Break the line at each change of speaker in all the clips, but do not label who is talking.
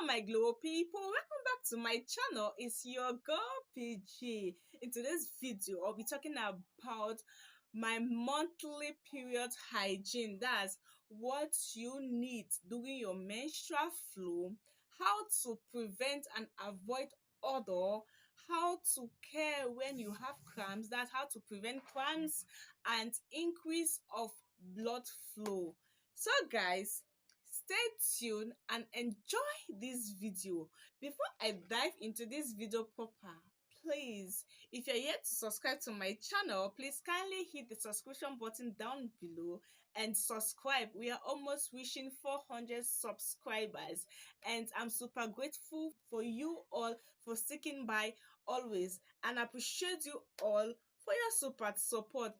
my global people, welcome back to my channel. It's your girl PG. In today's video I'll be talking about my monthly period hygiene. That's what you need during your menstrual flow, how to prevent and avoid odor, how to care when you have cramps, that's how to prevent cramps and increase of blood flow. So guys, stay tuned and enjoy this video. Before I dive into this video proper, please, if you're yet to subscribe to my channel, please kindly hit the subscription button down below and subscribe. We are almost reaching 400 subscribers and I'm super grateful for you all for sticking by always, and I appreciate you all for your super support.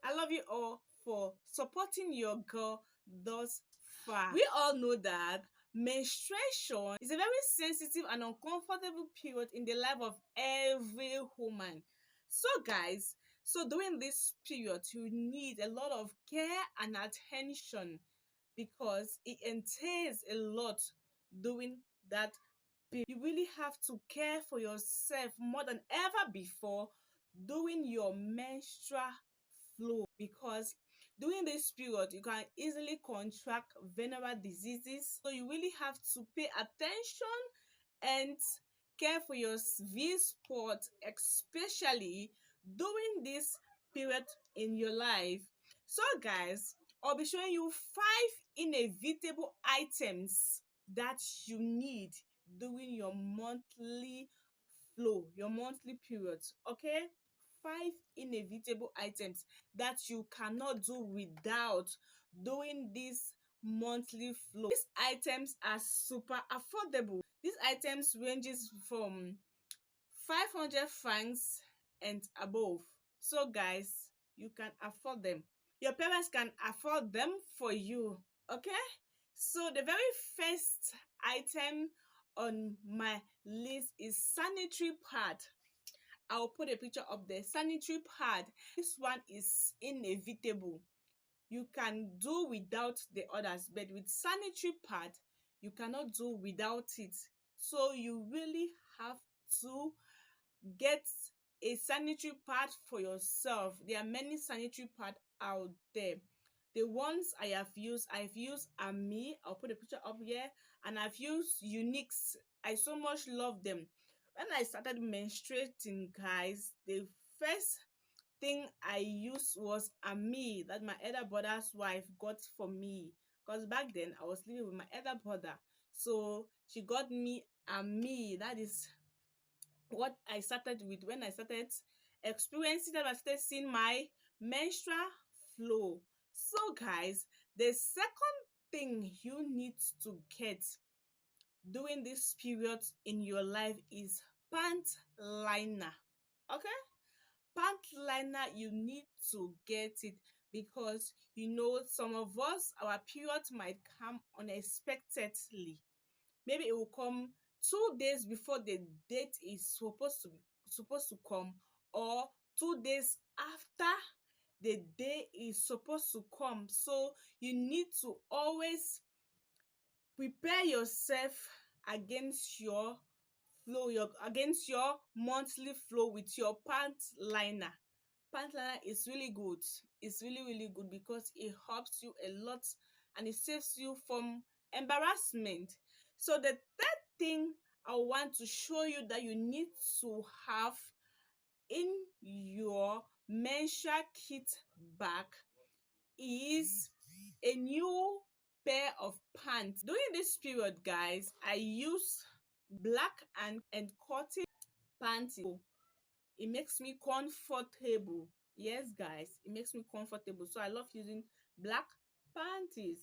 I love you all for supporting your girl thus far. We all know that menstruation is a very sensitive and uncomfortable period in the life of every woman. So guys, during this period you need a lot of care and attention because it entails a lot during that period. You really have to care for yourself more than ever before during your menstrual flow, because during this period you can easily contract venereal diseases. So you really have to pay attention and care for your V-spot, especially during this period in your life. So guys, I'll be showing you 5 inevitable items that you need during your monthly flow, your monthly periods. Okay, 5 inevitable items that you cannot do without during this monthly flow. These items are super affordable. These items ranges from 500 francs and above. So guys, you can afford them. Your parents can afford them for you. Okay, so the very first item on my list is sanitary pad. I'll put a picture of the sanitary pad. This one is inevitable. You can do without the others, but with sanitary pad you cannot do without it. So you really have to get a sanitary pad for yourself. There are many sanitary pads out there. The ones I've used Ami. I'll put a picture up here, and I've used Unique's. I so much love them. When I started menstruating, guys, the first thing I used was Ami, that my elder brother's wife got for me, because back then I was living with my elder brother. So she got me Ami. That is what I started with when I started experiencing that. I started seeing my menstrual flow. So guys, the second thing you need to get during this period in your life is pant liner. Okay, pant liner, you need to get it because some of us, our period might come unexpectedly. Maybe it will come 2 days before the date is supposed to come, or 2 days after the day is supposed to come. So you need to always prepare yourself against your flow, against your monthly flow with your pant liner. Pant liner is really good. It's really good because it helps you a lot and it saves you from embarrassment. So the third thing I want to show you that you need to have in your menstrual kit bag is a new pair of pants. During this period, guys, I use black and cotton pants. It makes me comfortable. Yes guys, it makes me comfortable, so I love using black panties.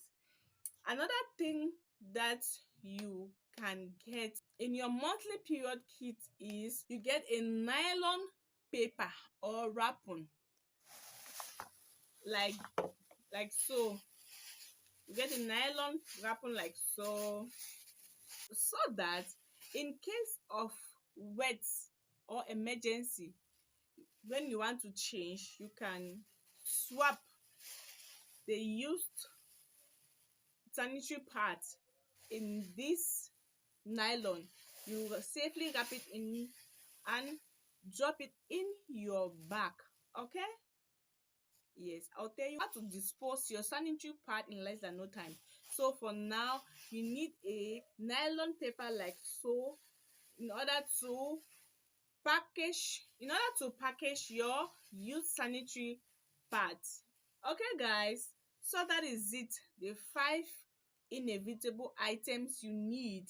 Another thing that you can get in your monthly period kit is you get a nylon paper or wrapping, like so. You get a nylon wrapping like so that in case of wet or emergency, when you want to change, you can swap the used sanitary pad in this nylon. You will safely wrap it in and drop it in your bag. Okay? Yes, I'll tell you how to dispose your sanitary pad in less than no time. So for now, you need a nylon paper like so in order to package your used sanitary pads. Okay guys, so that is it, the 5 inevitable items you need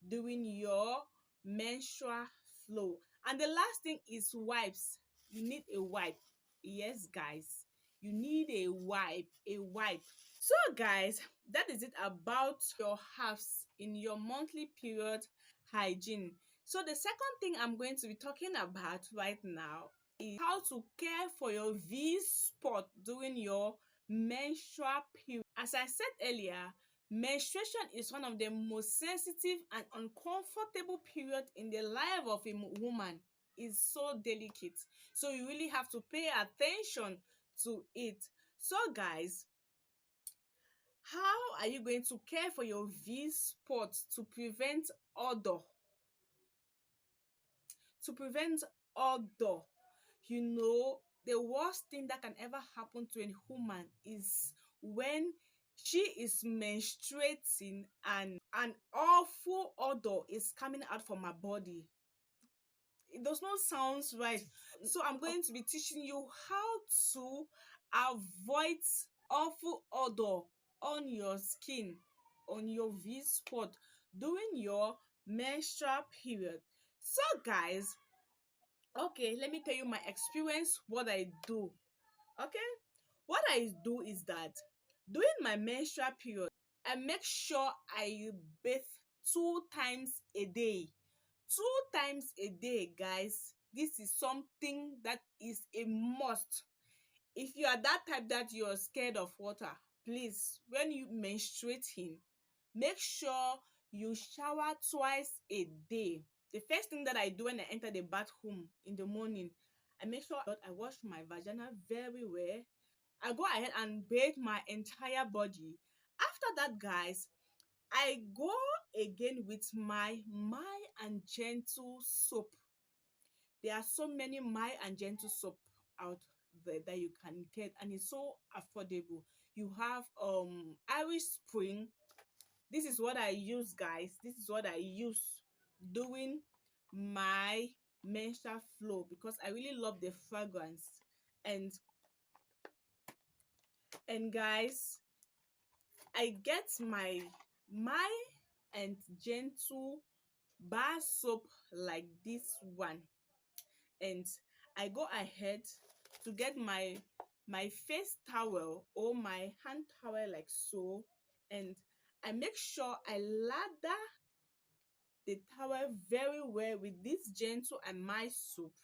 during your menstrual flow. And the last thing is wipes. You need a wipe. Yes guys, you need a wipe. So guys, that is it about your halves in your monthly period hygiene. So the second thing I'm going to be talking about right now is how to care for your V spot during your menstrual period. As I said earlier, menstruation is one of the most sensitive and uncomfortable period in the life of a woman. It's so delicate, so you really have to pay attention to it. So guys, how are you going to care for your V spot to prevent odor? To prevent odor, you know, the worst thing that can ever happen to a woman is when she is menstruating and an awful odor is coming out from her body. It does not sound right. So I'm going to be teaching you how to avoid awful odor on your skin, on your V spot during your menstrual period. So guys, okay, let me tell you my experience, what I do. Okay, what I do is that during my menstrual period, I make sure I bathe 2 times a day. 2 times a day, guys. This is something that is a must. If you are that type that you're scared of water, please, when you menstruating, make sure you shower twice a day. The first thing that I do when I enter the bathroom in the morning, I make sure that I wash my vagina very well. I go ahead and bathe my entire body. After that, guys, I go again with my and gentle soap. There are so many my and gentle soap out there that you can get, and it's so affordable. You have Irish Spring. This is what I use, guys. This is what I use doing my menstrual flow because I really love the fragrance. and and guys, I get my and gentle bar soap like this one, and I go ahead to get my face towel or my hand towel like so, and I make sure I lather the towel very well with this gentle and my soap.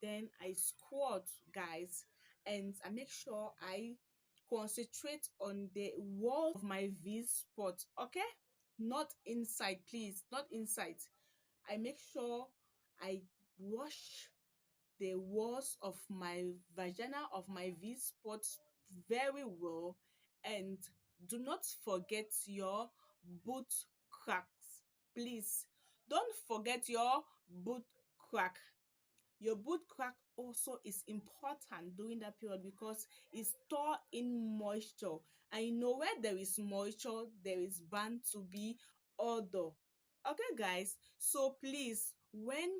Then I squat, guys, and I make sure I concentrate on the wall of my V spot. Okay, not inside, please, not inside. I make sure I wash the walls of my vagina of my V spot very well, and do not forget your boot cracks. Please don't forget your boot crack. Your boot crack also is important during that period because it store in moisture, and you know where there is moisture there is bound to be odor. Okay guys, so please, when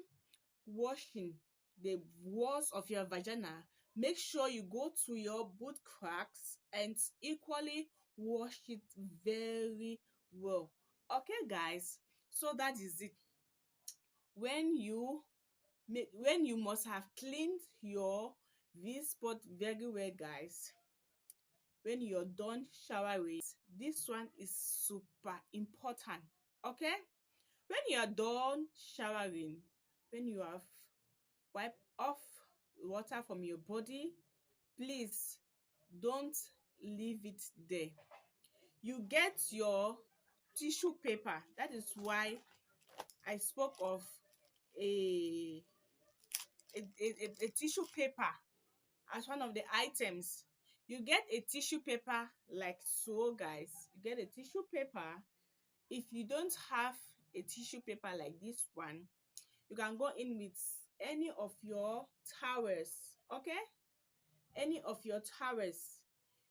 washing the walls of your vagina, make sure you go to your boot cracks and equally wash it very well. Okay guys, so that is it. When you must have cleaned your V spot very well, guys, when you're done showering, this one is super important. Okay, when you are done showering, when you have wiped off water from your body, please don't leave it there. You get your tissue paper. That is why I spoke of a a tissue paper as one of the items. You get a tissue paper like so, guys. You get a tissue paper. If you don't have a tissue paper like this one, you can go in with any of your towels, okay? Any of your towels.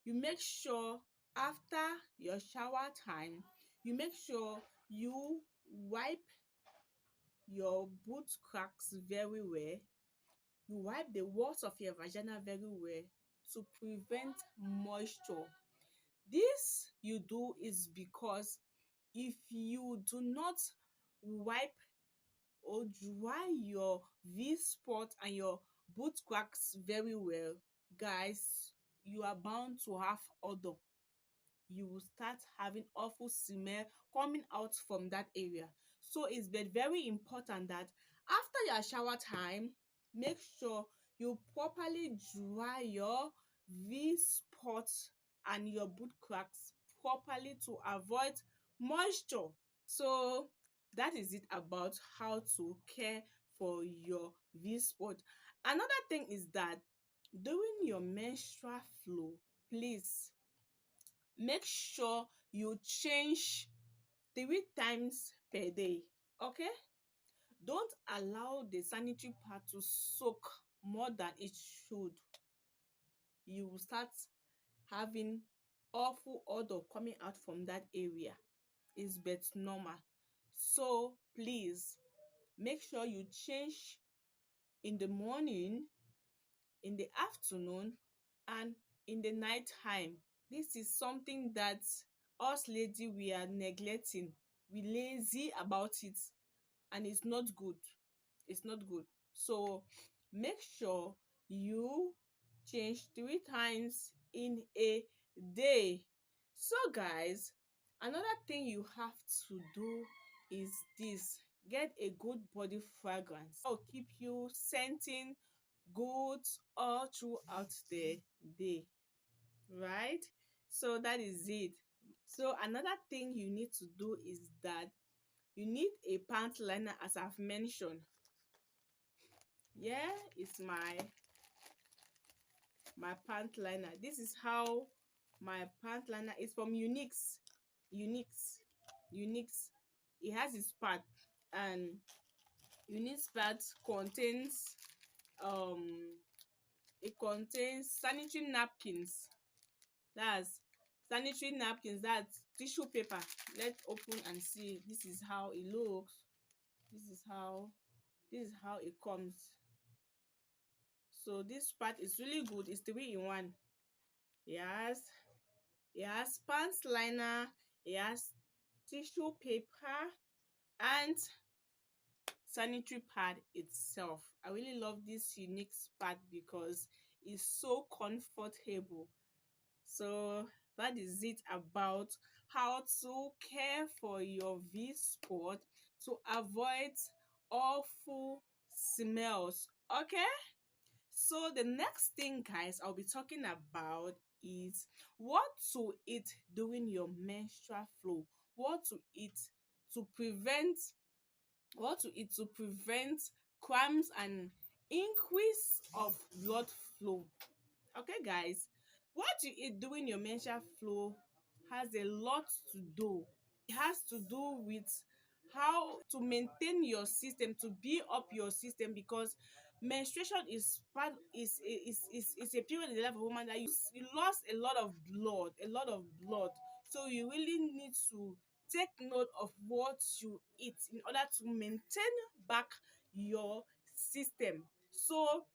You make sure after your shower time, you make sure you wipe your boot cracks very well. You wipe the walls of your vagina very well to prevent moisture. This you do is because if you do not wipe or dry your V-spot and your boot cracks very well, guys, you are bound to have odour. You will start having awful smell coming out from that area. So it's very important that after your shower time, make sure you properly dry your V-spot and your boot cracks properly to avoid moisture. So that is it about how to care for your V-spot. Another thing is that during your menstrual flow, please make sure you change 3 times per day, okay? Don't allow the sanitary pad to soak more than it should. You will start having awful odour coming out from that area. It's but normal. So please make sure you change in the morning, in the afternoon, and in the night time. This is something that us lady we are neglecting. We lazy about it, and it's not good. It's not good. So make sure you change 3 times in a day. So guys, another thing you have to do is this: get a good body fragrance that will keep you scenting good all throughout the day, right? So that is it. So another thing you need to do is that you need a pant liner, as I've mentioned. Yeah, it's my pant liner. This is how my pant liner is from Unique's. It has its part, and Unique's part contains it contains sanitary napkins. That's sanitary napkins, that's tissue paper. Let's open and see. This is how it looks. This is how it comes. So this part is really good. It's 3 in 1. Yes, it has pants liner, it has tissue paper, and sanitary pad itself. I really love this Unique pad because it's so comfortable. So that is it about how to care for your V-spot to avoid awful smells, okay? So the next thing, guys, I'll be talking about is what to eat during your menstrual flow. What to eat to prevent cramps and increase of blood flow. Okay, guys, what you eat during your menstrual flow has a lot to do. It has to do with how to maintain your system, to build up your system, because menstruation is a period in the life of a woman that you lost a lot of blood. So you really need to take note of what you eat in order to maintain back your system. So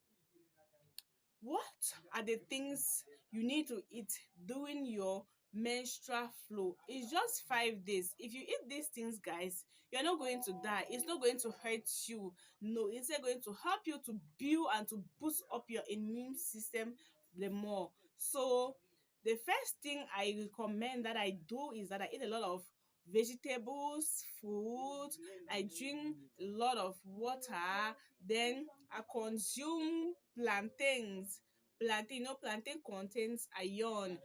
what are the things you need to eat during your menstrual flow? It's just 5 days. If you eat these things, guys, you're not going to die. It's not going to hurt you. No, it's going to help you to build and to boost up your immune system the more. So the first thing I recommend that I do is that I eat a lot of vegetables, fruit. I drink a lot of water. Then I consume plantains. Plantain contains iron.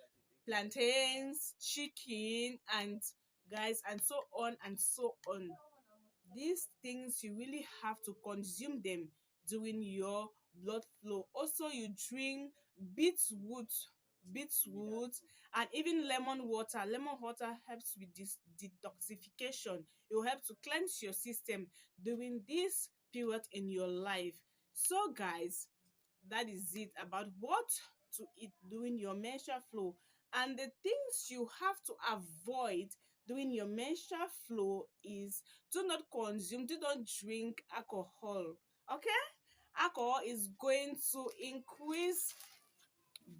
Plantains, chicken, and guys, and so on and so on. These things you really have to consume them during your blood flow. Also, you drink beetroot beetroot, and even lemon water. Lemon water helps with this detoxification. It will help to cleanse your system during this period in your life. So guys, that is it about what to eat during your menstrual flow, and the things you have to avoid during your menstrual flow is: do not consume, do not drink alcohol. Okay, alcohol is going to increase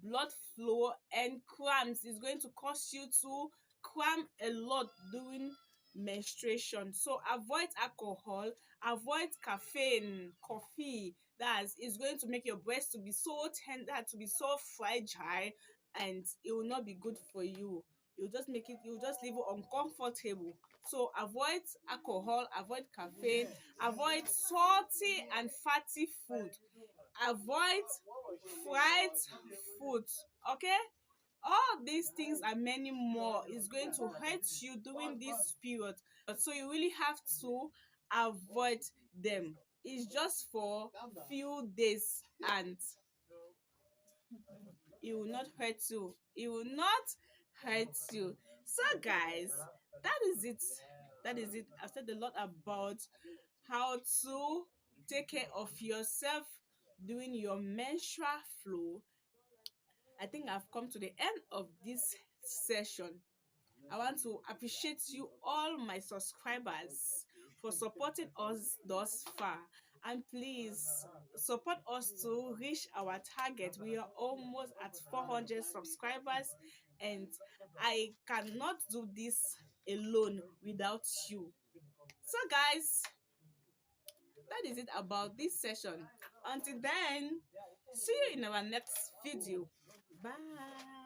blood flow and cramps. Is going to cause you to cramp a lot during menstruation. So avoid alcohol, avoid caffeine, coffee. That is going to make your breast to be so tender, to be so fragile, and it will not be good for you. You will just leave you uncomfortable. So avoid alcohol, avoid caffeine, avoid salty and fatty food, avoid fried food. Okay, all these things and many more is going to hurt you during this period, so you really have to avoid them. It's just for few days, and it will not hurt you, it will not hurt you. So guys, that is it. I've said a lot about how to take care of yourself during your menstrual flow. I think I've come to the end of this session. I want to appreciate you, all my subscribers, for supporting us thus far. And please support us to reach our target. We are almost at 400 subscribers, and I cannot do this alone without you. So, guys, that is it about this session. Until then, see you in our next video. Bye.